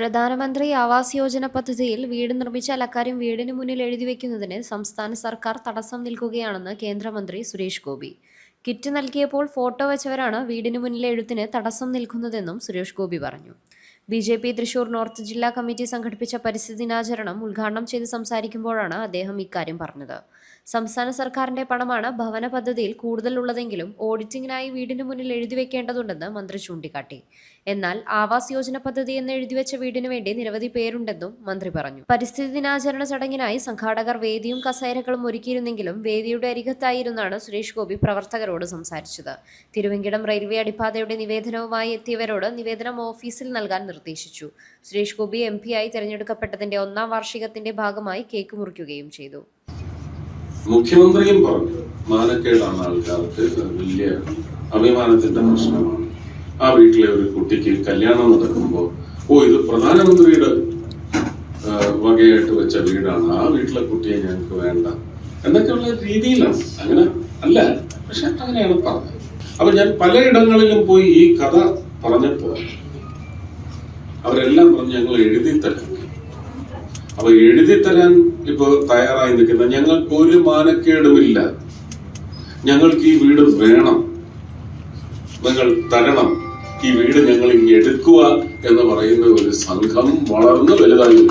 പ്രധാനമന്ത്രി ആവാസ് യോജന പദ്ധതിയിൽ വീട് നിർമ്മിച്ചാൽ അക്കാര്യം വീടിന് മുന്നിൽ എഴുതിവെക്കുന്നതിന് സംസ്ഥാന സർക്കാർ തടസ്സം നിൽക്കുകയാണെന്ന് കേന്ദ്രമന്ത്രി സുരേഷ് ഗോപി. കിറ്റ് നൽകിയപ്പോൾ ഫോട്ടോ വെച്ചവരാണ് വീടിന് മുന്നിലെ എഴുത്തിന് തടസ്സം നിൽക്കുന്നതെന്നും സുരേഷ് ഗോപി പറഞ്ഞു. BJP തൃശൂർ നോർത്ത് ജില്ലാ കമ്മിറ്റി സംഘടിപ്പിച്ച പരിസ്ഥിതി ദിനാചരണം ഉദ്ഘാടനം ചെയ്ത് സംസാരിക്കുമ്പോഴാണ് അദ്ദേഹം ഇക്കാര്യം പറഞ്ഞത്. സംസ്ഥാന സർക്കാരിന്റെ പണമാണ് ഭവന പദ്ധതിയിൽ കൂടുതൽ ഉള്ളതെങ്കിലും ഓഡിറ്റിംഗിനായി വീടിന് മുന്നിൽ എഴുതിവെക്കേണ്ടതുണ്ടെന്ന് മന്ത്രി ചൂണ്ടിക്കാട്ടി. എന്നാൽ ആവാസ് യോജന പദ്ധതി എന്ന് എഴുതിവെച്ച വീടിന് വേണ്ടി നിരവധി പേരുണ്ടെന്നും മന്ത്രി പറഞ്ഞു. പരിസ്ഥിതി ദിനാചരണ ചടങ്ങിനായി സംഘാടകർ വേദിയും കസേരകളും ഒരുക്കിയിരുന്നെങ്കിലും വേദിയുടെ അരികത്തായിരുന്നാണ് സുരേഷ് ഗോപി പ്രവർത്തകരോട് സംസാരിച്ചത്. തിരുവങ്കിടം റെയിൽവേ അടിപ്പാതയുടെ നിവേദനവുമായി എത്തിയവരോട് നിവേദനം ഓഫീസിൽ നൽകാൻ നിർദ്ദേശിച്ചു. സുരേഷ് ഗോപി MP ആയി തെരഞ്ഞെടുക്കപ്പെട്ടതിന്റെ 1ാം വാർഷികത്തിന്റെ ഭാഗമായി കേക്ക് മുറിക്കുകയും ചെയ്തു. മുഖ്യമന്ത്രിയും പറഞ്ഞു, മാനക്കേടാണ് ആൾക്കാർക്ക് വലിയ അഭിമാനത്തിന്റെ പ്രശ്നമാണ്. ആ വീട്ടിലെ ഒരു കുട്ടിക്ക് കല്യാണം നടക്കുമ്പോൾ ഇത് പ്രധാനമന്ത്രിയുടെ വകയായിട്ട് വെച്ച വീടാണ്, ആ വീട്ടിലെ കുട്ടിയെ ഞങ്ങൾക്ക് വേണ്ട എന്നൊക്കെയുള്ള രീതിയിലാണ്. അങ്ങനെ അല്ല, പക്ഷെ അങ്ങനെയാണ് പറഞ്ഞത്. അപ്പൊ ഞാൻ പലയിടങ്ങളിലും പോയി ഈ കഥ പറഞ്ഞപ്പോ അവരെല്ലാം പറഞ്ഞ് ഞങ്ങൾ എഴുതി തരാം. അപ്പൊ എഴുതി തരാൻ ഇപ്പൊ തയ്യാറായി നിൽക്കുന്ന ഞങ്ങൾക്ക് ഒരു മാനക്കേടുമില്ല. ഞങ്ങൾക്ക് ഈ വീട് വേണം, നിങ്ങൾ തരണം, ഈ വീട് ഞങ്ങൾ ഇനി എടുക്കുക എന്ന് പറയുന്ന ഒരു സംഘം വളർന്ന് വലുതായി.